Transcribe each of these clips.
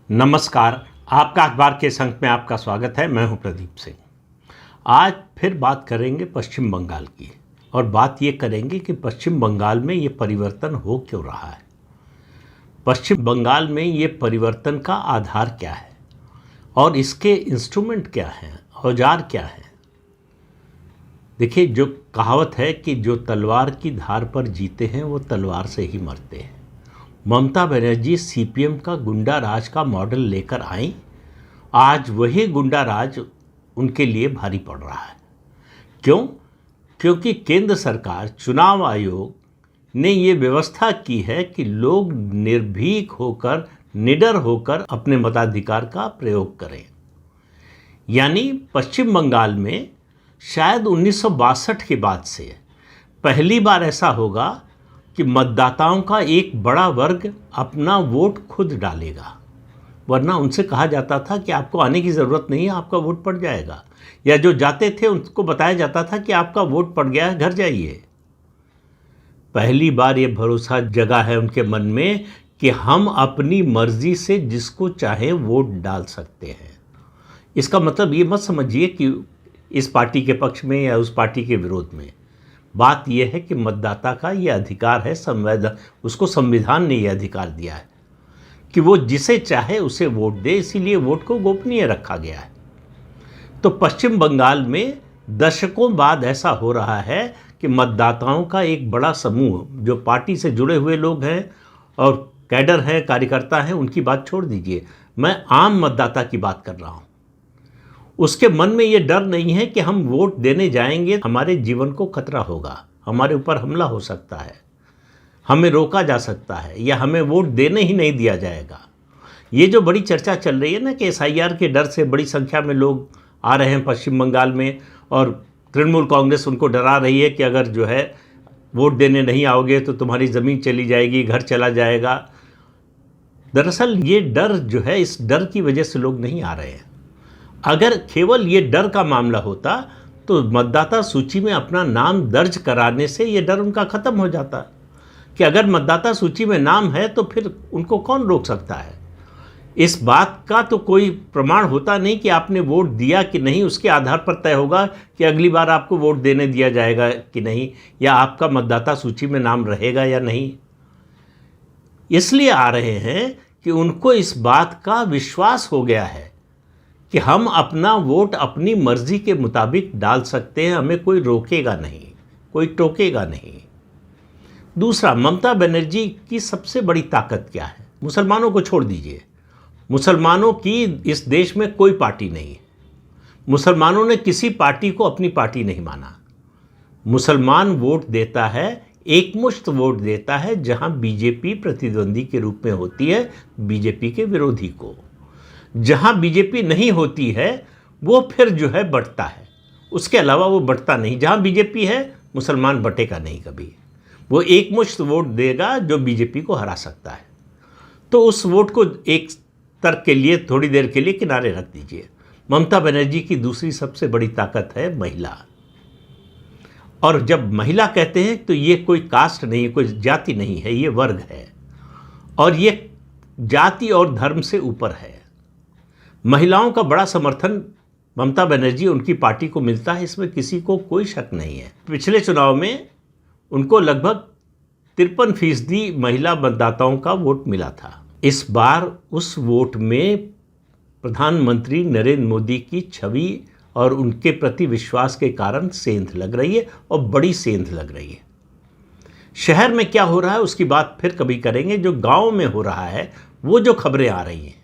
नमस्कार। आपका अखबार के संग में आपका स्वागत है। मैं हूं प्रदीप सिंह। आज फिर बात करेंगे पश्चिम बंगाल की, और बात ये करेंगे कि पश्चिम बंगाल में ये परिवर्तन हो क्यों रहा है। पश्चिम बंगाल में ये परिवर्तन का आधार क्या है और इसके इंस्ट्रूमेंट क्या हैं, औजार क्या हैं। देखिए, जो कहावत है कि जो तलवार की धार पर जीते हैं वो तलवार से ही मरते हैं। ममता बनर्जी सीपीएम का गुंडा राज का मॉडल लेकर आई। आज वही गुंडा राज उनके लिए भारी पड़ रहा है। क्यों? क्योंकि केंद्र सरकार, चुनाव आयोग ने ये व्यवस्था की है कि लोग निर्भीक होकर, निडर होकर अपने मताधिकार का प्रयोग करें। यानी पश्चिम बंगाल में शायद 1962 के बाद से पहली बार ऐसा होगा कि मतदाताओं का एक बड़ा वर्ग अपना वोट खुद डालेगा। वरना उनसे कहा जाता था कि आपको आने की ज़रूरत नहीं है, आपका वोट पड़ जाएगा, या जो जाते थे उनको बताया जाता था कि आपका वोट पड़ गया है, घर जाइए। पहली बार ये भरोसा जगा है उनके मन में कि हम अपनी मर्जी से जिसको चाहे वोट डाल सकते हैं। इसका मतलब ये मत समझिए कि इस पार्टी के पक्ष में या उस पार्टी के विरोध में। बात यह है कि मतदाता का ये अधिकार है, उसको संविधान ने ये अधिकार दिया है कि वो जिसे चाहे उसे वोट दे, इसीलिए वोट को गोपनीय रखा गया है। तो पश्चिम बंगाल में दशकों बाद ऐसा हो रहा है कि मतदाताओं का एक बड़ा समूह, जो पार्टी से जुड़े हुए लोग हैं और कैडर हैं, कार्यकर्ता हैं, उनकी बात छोड़ दीजिए, मैं आम मतदाता की बात कर रहा हूँ, उसके मन में ये डर नहीं है कि हम वोट देने जाएंगे, हमारे जीवन को खतरा होगा, हमारे ऊपर हमला हो सकता है, हमें रोका जा सकता है, या हमें वोट देने ही नहीं दिया जाएगा। ये जो बड़ी चर्चा चल रही है ना कि एसआईआर के डर से बड़ी संख्या में लोग आ रहे हैं पश्चिम बंगाल में, और तृणमूल कांग्रेस उनको डरा रही है कि अगर जो है वोट देने नहीं आओगे तो तुम्हारी ज़मीन चली जाएगी, घर चला जाएगा। दरअसल ये डर जो है, इस डर की वजह से लोग नहीं आ रहे हैं। अगर केवल ये डर का मामला होता तो मतदाता सूची में अपना नाम दर्ज कराने से ये डर उनका ख़त्म हो जाता कि अगर मतदाता सूची में नाम है तो फिर उनको कौन रोक सकता है। इस बात का तो कोई प्रमाण होता नहीं कि आपने वोट दिया कि नहीं, उसके आधार पर तय होगा कि अगली बार आपको वोट देने दिया जाएगा कि नहीं, या आपका मतदाता सूची में नाम रहेगा या नहीं। इसलिए आ रहे हैं कि उनको इस बात का विश्वास हो गया है कि हम अपना वोट अपनी मर्जी के मुताबिक डाल सकते हैं, हमें कोई रोकेगा नहीं, कोई टोकेगा नहीं। दूसरा, ममता बनर्जी की सबसे बड़ी ताकत क्या है? मुसलमानों को छोड़ दीजिए, मुसलमानों की इस देश में कोई पार्टी नहीं है। मुसलमानों ने किसी पार्टी को अपनी पार्टी नहीं माना। मुसलमान वोट देता है, एकमुश्त वोट देता है, जहां बीजेपी प्रतिद्वंदी के रूप में होती है बीजेपी के विरोधी को। जहां बीजेपी नहीं होती है वो फिर जो है बंटता है, उसके अलावा वो बंटता नहीं। जहां बीजेपी है मुसलमान बंटेगा नहीं कभी, वो एकमुश्त वोट देगा जो बीजेपी को हरा सकता है। तो उस वोट को एक तर्क के लिए, थोड़ी देर के लिए किनारे रख दीजिए। ममता बनर्जी की दूसरी सबसे बड़ी ताकत है महिला। और जब महिला कहते हैं तो ये कोई कास्ट नहीं है, कोई जाति नहीं है, ये वर्ग है, और ये जाति और धर्म से ऊपर है। महिलाओं का बड़ा समर्थन ममता बनर्जी, उनकी पार्टी को मिलता है, इसमें किसी को कोई शक नहीं है। पिछले चुनाव में उनको लगभग 53% महिला मतदाताओं का वोट मिला था। इस बार उस वोट में प्रधानमंत्री नरेंद्र मोदी की छवि और उनके प्रति विश्वास के कारण सेंध लग रही है, और बड़ी सेंध लग रही है। शहर में क्या हो रहा है उसकी बात फिर कभी करेंगे। जो गाँव में हो रहा है, वो जो खबरें आ रही हैं,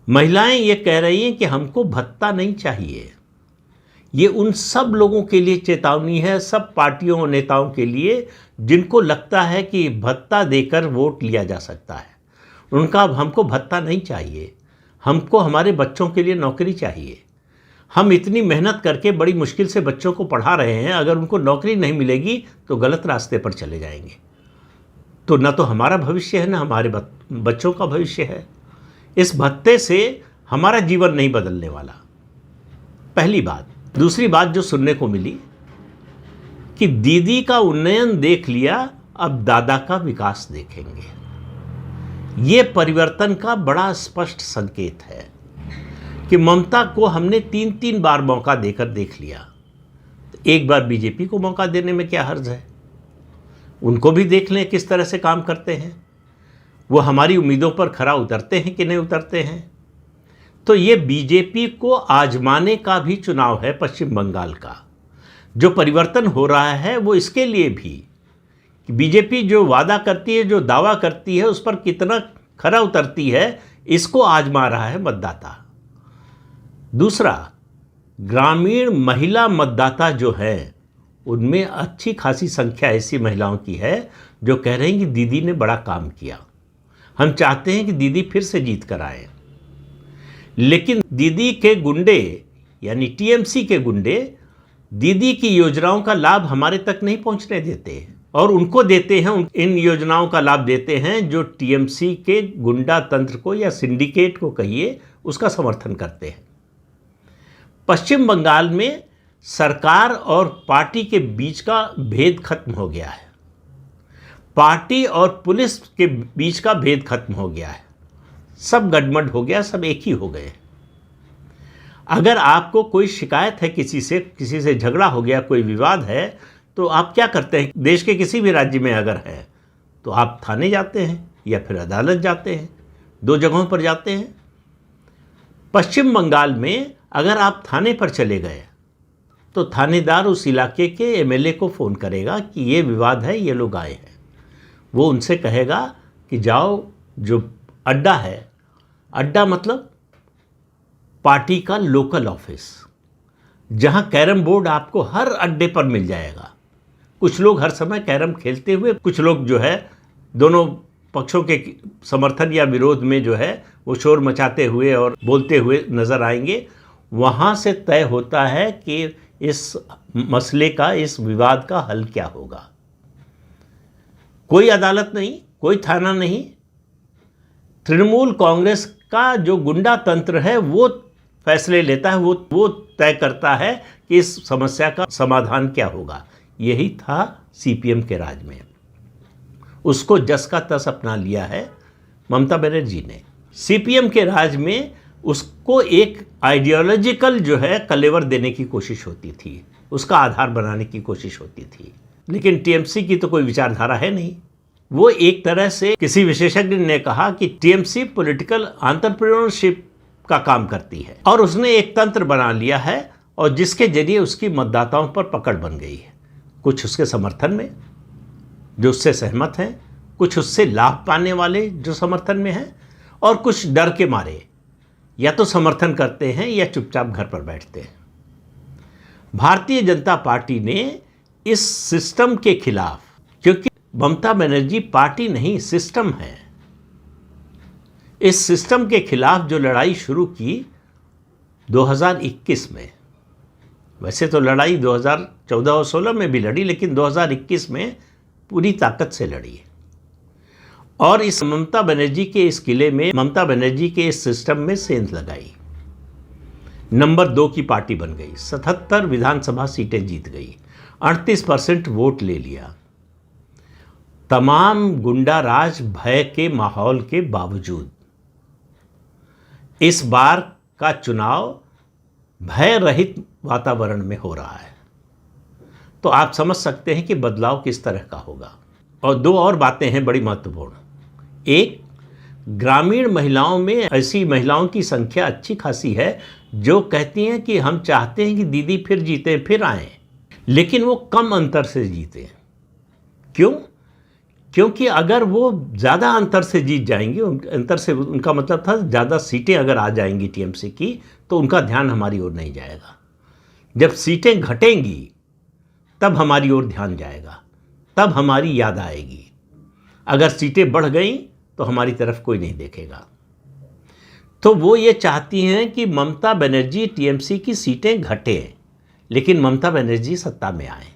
महिलाएं ये कह रही हैं कि हमको भत्ता नहीं चाहिए। ये उन सब लोगों के लिए चेतावनी है, सब पार्टियों और नेताओं के लिए जिनको लगता है कि भत्ता देकर वोट लिया जा सकता है। उनका हमको भत्ता नहीं चाहिए, हमको हमारे बच्चों के लिए नौकरी चाहिए। हम इतनी मेहनत करके बड़ी मुश्किल से बच्चों को पढ़ा रहे हैं, अगर उनको नौकरी नहीं मिलेगी तो गलत रास्ते पर चले जाएंगे। तो न तो हमारा भविष्य है, न हमारे बच्चों का भविष्य है। इस भत्ते से हमारा जीवन नहीं बदलने वाला, पहली बात। दूसरी बात जो सुनने को मिली कि दीदी का उन्नयन देख लिया, अब दादा का विकास देखेंगे। ये परिवर्तन का बड़ा स्पष्ट संकेत है कि ममता को हमने 3 बार मौका देकर देख लिया। एक बार बीजेपी को मौका देने में क्या हर्ज है, उनको भी देख लें किस तरह से काम करते हैं, वो हमारी उम्मीदों पर खरा उतरते हैं कि नहीं उतरते हैं। तो ये बीजेपी को आजमाने का भी चुनाव है पश्चिम बंगाल का। जो परिवर्तन हो रहा है वो इसके लिए भी कि बीजेपी जो वादा करती है, जो दावा करती है, उस पर कितना खरा उतरती है, इसको आजमा रहा है मतदाता। दूसरा, ग्रामीण महिला मतदाता जो है उनमें अच्छी खासी संख्या ऐसी महिलाओं की है जो कह रहे हैं कि दीदी ने बड़ा काम किया, हम चाहते हैं कि दीदी फिर से जीत कर आए। लेकिन दीदी के गुंडे यानी टीएमसी के गुंडे दीदी की योजनाओं का लाभ हमारे तक नहीं पहुंचने देते और उनको देते हैं, इन योजनाओं का लाभ देते हैं जो टीएमसी के गुंडा तंत्र को या सिंडिकेट को कहिए, उसका समर्थन करते हैं। पश्चिम बंगाल में सरकार और पार्टी के बीच का भेद खत्म हो गया है, पार्टी और पुलिस के बीच का भेद खत्म हो गया है, सब गडमड हो गया, सब एक ही हो गए। अगर आपको कोई शिकायत है किसी से झगड़ा हो गया, कोई विवाद है, तो आप क्या करते हैं? देश के किसी भी राज्य में अगर है तो आप थाने जाते हैं या फिर अदालत जाते हैं, 2 जगहों पर जाते हैं। पश्चिम बंगाल में अगर आप थाने पर चले गए तो थानेदार उस इलाके के एमएलए को फ़ोन करेगा कि ये विवाद है, ये लोग आए हैं। वो उनसे कहेगा कि जाओ, जो अड्डा है, अड्डा मतलब पार्टी का लोकल ऑफिस, जहां कैरम बोर्ड आपको हर अड्डे पर मिल जाएगा। कुछ लोग हर समय कैरम खेलते हुए, कुछ लोग जो है दोनों पक्षों के समर्थन या विरोध में जो है वो शोर मचाते हुए और बोलते हुए नज़र आएंगे। वहाँ से तय होता है कि इस मसले का, इस विवाद का हल क्या होगा। कोई अदालत नहीं, कोई थाना नहीं, तृणमूल कांग्रेस का जो गुंडा तंत्र है वो फैसले लेता है, वो तय करता है कि इस समस्या का समाधान क्या होगा। यही था सीपीएम के राज में, उसको जस का तस अपना लिया है ममता बनर्जी ने। सीपीएम के राज में उसको एक आइडियोलॉजिकल जो है कलेवर देने की कोशिश होती थी, उसका आधार बनाने की कोशिश होती थी। लेकिन टीएमसी की तो कोई विचारधारा है नहीं। वो एक तरह से, किसी विशेषज्ञ ने कहा कि टीएमसी पॉलिटिकल एंटरप्रेन्योरशिप का काम करती है और उसने एक तंत्र बना लिया है और जिसके जरिए उसकी मतदाताओं पर पकड़ बन गई है। कुछ उसके समर्थन में जो उससे सहमत हैं, कुछ उससे लाभ पाने वाले जो समर्थन में हैं, और कुछ डर के मारे या तो समर्थन करते हैं या चुपचाप घर पर बैठते हैं। भारतीय जनता पार्टी ने इस सिस्टम के खिलाफ, क्योंकि ममता बनर्जी पार्टी नहीं सिस्टम है, इस सिस्टम के खिलाफ जो लड़ाई शुरू की 2021 में, वैसे तो लड़ाई 2014 और 16 में भी लड़ी, लेकिन 2021 में पूरी ताकत से लड़ी। और इस ममता बनर्जी के इस किले में, ममता बनर्जी के इस सिस्टम में सेंध लगाई, नंबर 2 की पार्टी बन गई, 77 विधानसभा सीटें जीत गई, 38% वोट ले लिया। तमाम गुंडा राज भय के माहौल के बावजूद इस बार का चुनाव भय रहित वातावरण में हो रहा है। तो आप समझ सकते हैं कि बदलाव किस तरह का होगा। और 2 और बातें हैं बड़ी महत्वपूर्ण। एक, ग्रामीण महिलाओं में ऐसी महिलाओं की संख्या अच्छी खासी है जो कहती हैं कि हम चाहते हैं कि दीदी फिर जीते, फिर आए, लेकिन वो कम अंतर से जीते। क्यों? क्योंकि अगर वो ज़्यादा अंतर से जीत जाएंगी, अंतर से उनका मतलब था ज़्यादा सीटें अगर आ जाएंगी टीएमसी की, तो उनका ध्यान हमारी ओर नहीं जाएगा। जब सीटें घटेंगी तब हमारी ओर ध्यान जाएगा, तब हमारी याद आएगी। अगर सीटें बढ़ गई तो हमारी तरफ कोई नहीं देखेगा। तो वो ये चाहती हैं कि ममता बनर्जी टीएमसी की सीटें घटें, लेकिन ममता बनर्जी सत्ता में आए।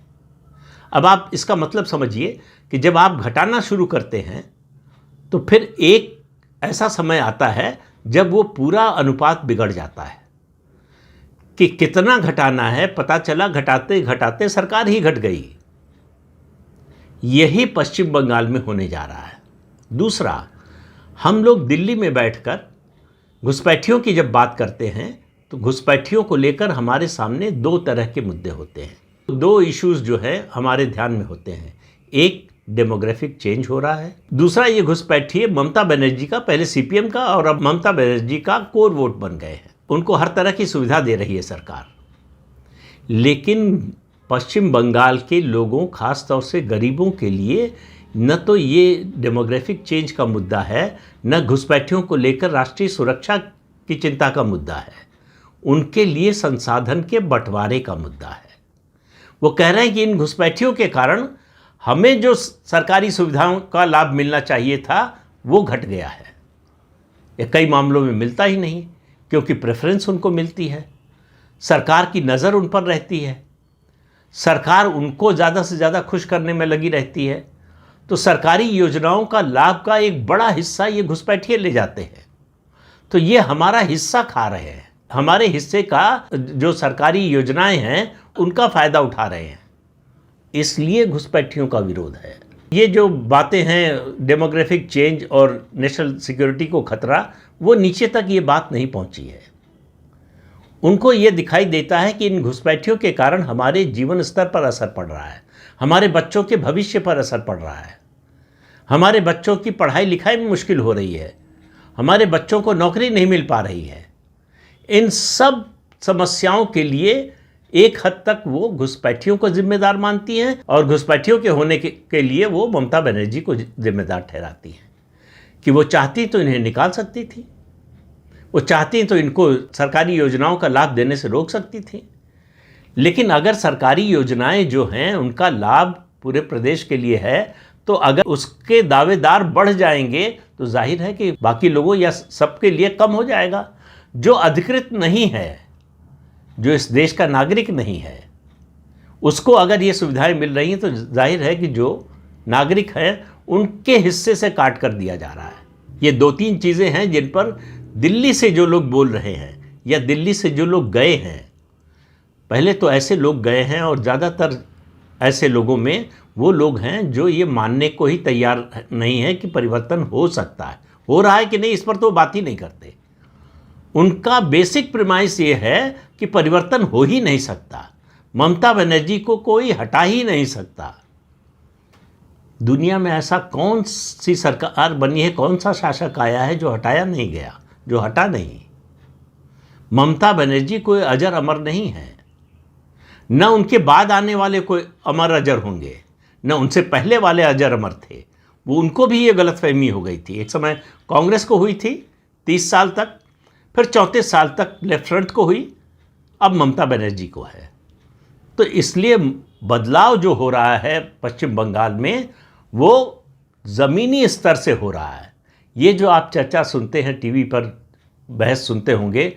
अब आप इसका मतलब समझिए कि जब आप घटाना शुरू करते हैं तो फिर एक ऐसा समय आता है जब वो पूरा अनुपात बिगड़ जाता है कि कितना घटाना है। पता चला घटाते घटाते सरकार ही घट गई। यही पश्चिम बंगाल में होने जा रहा है। दूसरा, हम लोग दिल्ली में बैठकर घुसपैठियों की जब बात करते हैं तो घुसपैठियों को लेकर हमारे सामने दो तरह के मुद्दे होते हैं। दो इश्यूज जो है हमारे ध्यान में होते हैं। एक, डेमोग्राफिक चेंज हो रहा है। दूसरा, ये घुसपैठिए ममता बनर्जी का, पहले सीपीएम का और अब ममता बनर्जी का कोर वोट बन गए हैं। उनको हर तरह की सुविधा दे रही है सरकार। लेकिन पश्चिम बंगाल के लोगों, खास तौर से गरीबों के लिए न तो ये डेमोग्राफिक चेंज का मुद्दा है, न घुसपैठियों को लेकर राष्ट्रीय सुरक्षा की चिंता का मुद्दा है। उनके लिए संसाधन के बंटवारे का मुद्दा है। वो कह रहे हैं कि इन घुसपैठियों के कारण हमें जो सरकारी सुविधाओं का लाभ मिलना चाहिए था वो घट गया है। ये कई मामलों में मिलता ही नहीं, क्योंकि प्रेफरेंस उनको मिलती है, सरकार की नज़र उन पर रहती है, सरकार उनको ज़्यादा से ज़्यादा खुश करने में लगी रहती है। तो सरकारी योजनाओं का लाभ का एक बड़ा हिस्सा ये घुसपैठिए ले जाते हैं। तो ये हमारा हिस्सा खा रहे हैं, हमारे हिस्से का जो सरकारी योजनाएं हैं उनका फ़ायदा उठा रहे हैं। इसलिए घुसपैठियों का विरोध है। ये जो बातें हैं डेमोग्राफिक चेंज और नेशनल सिक्योरिटी को खतरा, वो नीचे तक ये बात नहीं पहुंची है। उनको ये दिखाई देता है कि इन घुसपैठियों के कारण हमारे जीवन स्तर पर असर पड़ रहा है, हमारे बच्चों के भविष्य पर असर पड़ रहा है, हमारे बच्चों की पढ़ाई लिखाई में मुश्किल हो रही है, हमारे बच्चों को नौकरी नहीं मिल पा रही है। इन सब समस्याओं के लिए एक हद तक वो घुसपैठियों को जिम्मेदार मानती हैं और घुसपैठियों के होने के लिए वो ममता बनर्जी को जिम्मेदार ठहराती हैं कि वो चाहती तो इन्हें निकाल सकती थी, वो चाहती तो इनको सरकारी योजनाओं का लाभ देने से रोक सकती थी। लेकिन अगर सरकारी योजनाएं जो हैं उनका लाभ पूरे प्रदेश के लिए है, तो अगर उसके दावेदार बढ़ जाएंगे तो जाहिर है कि बाकी लोगों या सबके लिए कम हो जाएगा। जो अधिकृत नहीं है, जो इस देश का नागरिक नहीं है, उसको अगर ये सुविधाएं मिल रही हैं तो जाहिर है कि जो नागरिक हैं उनके हिस्से से काट कर दिया जा रहा है। ये दो तीन चीज़ें हैं जिन पर दिल्ली से जो लोग बोल रहे हैं या दिल्ली से जो लोग गए हैं, पहले तो ऐसे लोग गए हैं और ज़्यादातर ऐसे लोगों में वो लोग हैं जो ये मानने को ही तैयार नहीं है कि परिवर्तन हो सकता है। हो रहा है कि नहीं, इस पर तो बात ही नहीं करते। उनका बेसिक प्रीमाइस ये है कि परिवर्तन हो ही नहीं सकता, ममता बनर्जी को कोई हटा ही नहीं सकता। दुनिया में ऐसा कौन सी सरकार बनी है, कौन सा शासक आया है जो हटाया नहीं गया, जो हटा नहीं। ममता बनर्जी कोई अजर अमर नहीं है, न उनके बाद आने वाले कोई अमर अजर होंगे, न उनसे पहले वाले अजर अमर थे। वो उनको भी ये गलतफहमी हो गई थी। एक समय कांग्रेस को हुई थी 30 साल तक, फिर 34 साल तक लेफ्ट फ्रंट को हुई, अब ममता बनर्जी को है। तो इसलिए बदलाव जो हो रहा है पश्चिम बंगाल में वो ज़मीनी स्तर से हो रहा है। ये जो आप चर्चा सुनते हैं टीवी पर, बहस सुनते होंगे,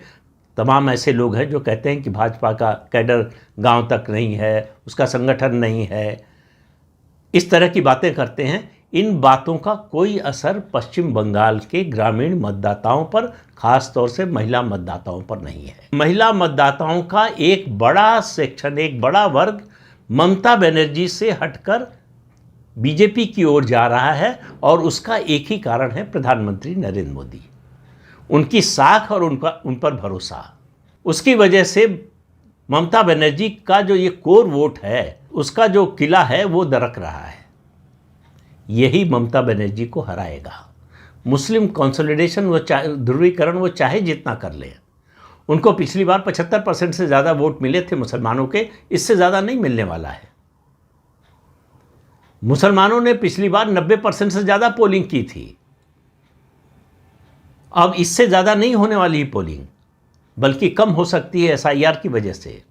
तमाम ऐसे लोग हैं जो कहते हैं कि भाजपा का कैडर गांव तक नहीं है, उसका संगठन नहीं है, इस तरह की बातें करते हैं। इन बातों का कोई असर पश्चिम बंगाल के ग्रामीण मतदाताओं पर, खास तौर से महिला मतदाताओं पर नहीं है। महिला मतदाताओं का एक बड़ा सेक्शन, एक बड़ा वर्ग ममता बनर्जी से हटकर बीजेपी की ओर जा रहा है और उसका एक ही कारण है प्रधानमंत्री नरेंद्र मोदी, उनकी साख और उन पर भरोसा। उसकी वजह से ममता बनर्जी का जो ये कोर वोट है, उसका जो किला है वो दरक रहा है। यही ममता बनर्जी को हराएगा। मुस्लिम कंसोलिडेशन, वो ध्रुवीकरण वो चाहे जितना कर ले। उनको पिछली बार 75% से ज़्यादा वोट मिले थे मुसलमानों के, इससे ज़्यादा नहीं मिलने वाला है। मुसलमानों ने पिछली बार 90% से ज़्यादा पोलिंग की थी, अब इससे ज़्यादा नहीं होने वाली पोलिंग, बल्कि कम हो सकती है SIR की वजह से।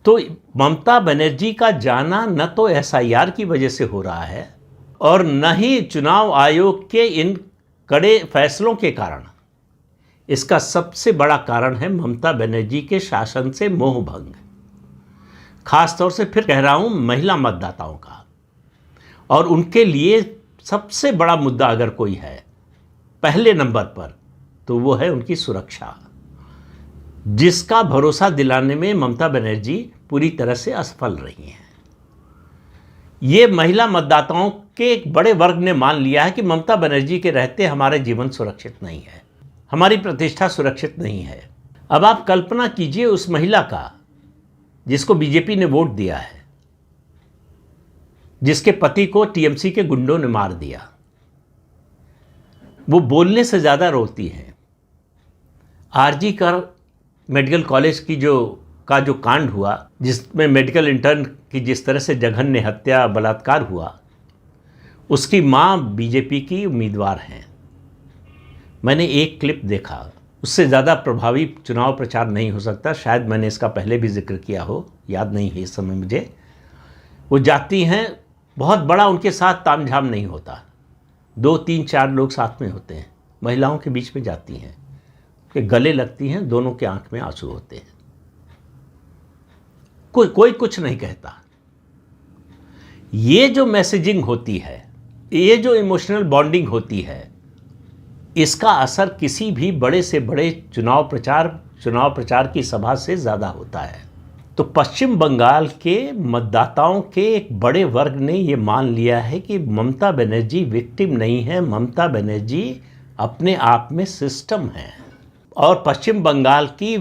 तो ममता बनर्जी का जाना न तो SIR की वजह से हो रहा है और न ही चुनाव आयोग के इन कड़े फैसलों के कारण। इसका सबसे बड़ा कारण है ममता बनर्जी के शासन से मोह भंग, खास तौर से फिर कह रहा हूं महिला मतदाताओं का। और उनके लिए सबसे बड़ा मुद्दा अगर कोई है पहले नंबर पर, तो वो है उनकी सुरक्षा, जिसका भरोसा दिलाने में ममता बनर्जी पूरी तरह से असफल रही हैं। ये महिला मतदाताओं के एक बड़े वर्ग ने मान लिया है कि ममता बनर्जी के रहते हमारे जीवन सुरक्षित नहीं है, हमारी प्रतिष्ठा सुरक्षित नहीं है। अब आप कल्पना कीजिए उस महिला का जिसको बीजेपी ने वोट दिया है, जिसके पति को टीएमसी के गुंडों ने मार दिया, वो बोलने से ज़्यादा रोती हैं। आरजी कर मेडिकल कॉलेज की जो कांड हुआ, जिसमें मेडिकल इंटर्न की जिस तरह से जघन्य हत्या बलात्कार हुआ, उसकी मां बीजेपी की उम्मीदवार हैं। मैंने एक क्लिप देखा, उससे ज़्यादा प्रभावी चुनाव प्रचार नहीं हो सकता। शायद मैंने इसका पहले भी जिक्र किया हो, याद नहीं है इस समय मुझे। वो जाती हैं, बहुत बड़ा उनके साथ तामझाम नहीं होता, 2 3 4 लोग साथ में होते हैं, महिलाओं के बीच में जाती हैं, के गले लगती हैं, दोनों के आंख में आंसू होते हैं, कोई कुछ नहीं कहता। ये जो मैसेजिंग होती है, ये जो इमोशनल बॉन्डिंग होती है, इसका असर किसी भी बड़े से बड़े चुनाव प्रचार की सभा से ज़्यादा होता है। तो पश्चिम बंगाल के मतदाताओं के एक बड़े वर्ग ने ये मान लिया है कि ममता बनर्जी विक्टिम नहीं है, ममता बनर्जी अपने आप में सिस्टम है। और पश्चिम बंगाल की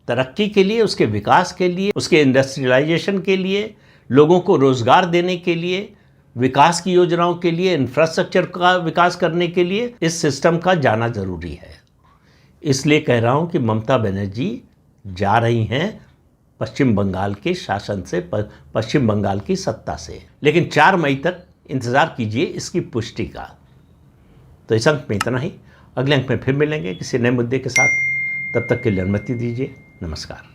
तरक्की के लिए, उसके विकास के लिए, उसके इंडस्ट्रियलाइजेशन के लिए, लोगों को रोज़गार देने के लिए, विकास की योजनाओं के लिए, इंफ्रास्ट्रक्चर का विकास करने के लिए इस सिस्टम का जाना ज़रूरी है। इसलिए कह रहा हूँ कि ममता बनर्जी जा रही हैं पश्चिम बंगाल के शासन से, पश्चिम बंगाल की सत्ता से। लेकिन 4 मई तक इंतज़ार कीजिए इसकी पुष्टि का। तो इस अंक में इतना ही। अगले अंक में फिर मिलेंगे किसी नए मुद्दे के साथ। तब तक के लिए अनुमति दीजिए। नमस्कार।